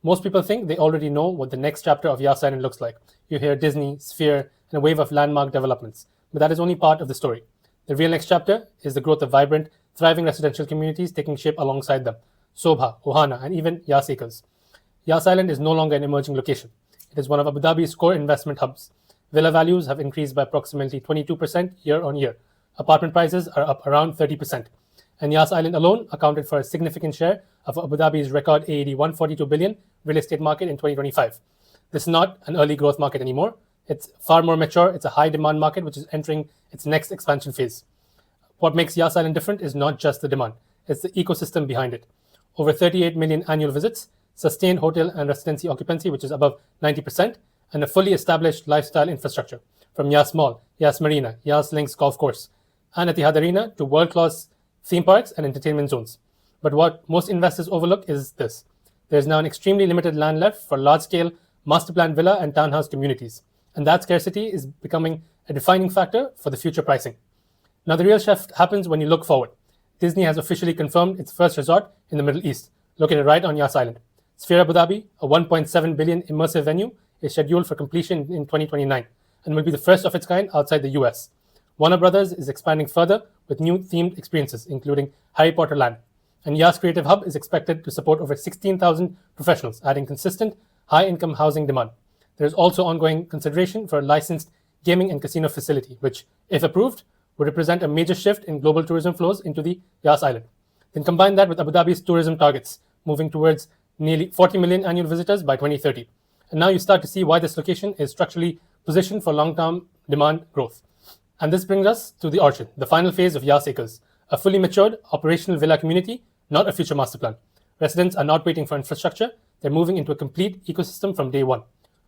Most people think they already know what the next chapter of Yas Island looks like. You hear Disney, Sphere, and a wave of landmark developments. But that is only part of the story. The real next chapter is the growth of vibrant, thriving residential communities taking shape alongside them. Sobha, Ohana, and even Yas Acres. Yas Island is no longer an emerging location. It is one of Abu Dhabi's core investment hubs. Villa values have increased by approximately 22% year on year. Apartment prices are up around 30%. And Yas Island alone accounted for a significant share of Abu Dhabi's record AED 142 billion real estate market in 2025. This is not an early growth market anymore. It's far more mature. It's a high demand market which is entering its next expansion phase. What makes Yas Island different is not just the demand, it's the ecosystem behind it. Over 38 million annual visits, sustained hotel and residency occupancy which is above 90%, and a fully established lifestyle infrastructure from Yas Mall, Yas Marina, Yas Links Golf Course, and Etihad Arena to world-class theme parks and entertainment zones. But what most investors overlook is this. There is now an extremely limited land left for large-scale master plan villa and townhouse communities, and that scarcity is becoming a defining factor for the future pricing. Now the real shift happens when you look forward. Disney has officially confirmed its first resort in the Middle East, located right on Yas Island. Sphere Abu Dhabi, a 1.7 billion immersive venue, is scheduled for completion in 2029 and will be the first of its kind outside the US. Warner Brothers is expanding further with new themed experiences, including Harry Potter Land. And Yas Creative Hub is expected to support over 16,000 professionals, adding consistent, high-income housing demand. There is also ongoing consideration for a licensed gaming and casino facility, which, if approved, would represent a major shift in global tourism flows into the Yas Island. Then combine that with Abu Dhabi's tourism targets, moving towards nearly 40 million annual visitors by 2030. And now you start to see why this location is structurally positioned for long-term demand growth. And this brings us to the Orchard, the final phase of Yas Acres, a fully matured, operational villa community, not a future master plan. Residents are not waiting for infrastructure, they're moving into a complete ecosystem from day one.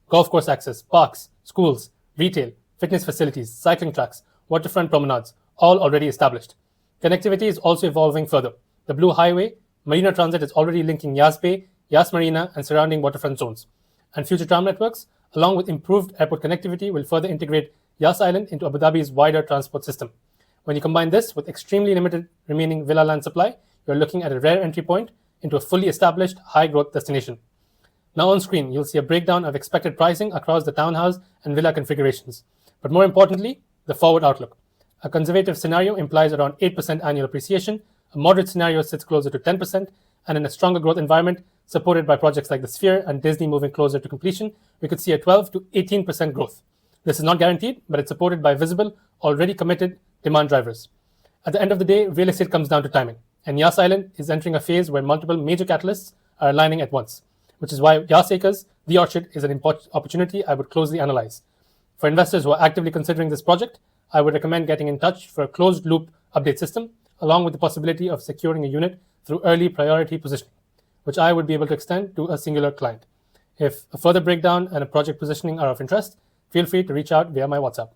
Golf course access, parks, schools, retail, fitness facilities, cycling tracks, waterfront promenades, all already established. Connectivity is also evolving further. The Blue Highway, Marina Transit is already linking Yas Bay, Yas Marina, and surrounding waterfront zones. And future tram networks, along with improved airport connectivity, will further integrate Yas Island into Abu Dhabi's wider transport system. When you combine this with extremely limited remaining villa land supply, you're looking at a rare entry point into a fully established high-growth destination. Now on screen, you'll see a breakdown of expected pricing across the townhouse and villa configurations. But more importantly, the forward outlook. A conservative scenario implies around 8% annual appreciation, a moderate scenario sits closer to 10%, and in a stronger growth environment, supported by projects like the Sphere and Disney moving closer to completion, we could see a 12 to 18% growth. This is not guaranteed, but it's supported by visible, already committed demand drivers. At the end of the day, real estate comes down to timing, and Yas Island is entering a phase where multiple major catalysts are aligning at once, which is why Yas Acres, the Orchard, is an important opportunity I would closely analyze. For investors who are actively considering this project, I would recommend getting in touch for a closed-loop update system, along with the possibility of securing a unit through early priority positioning, which I would be able to extend to a singular client. If a further breakdown and a project positioning are of interest, feel free to reach out via my WhatsApp.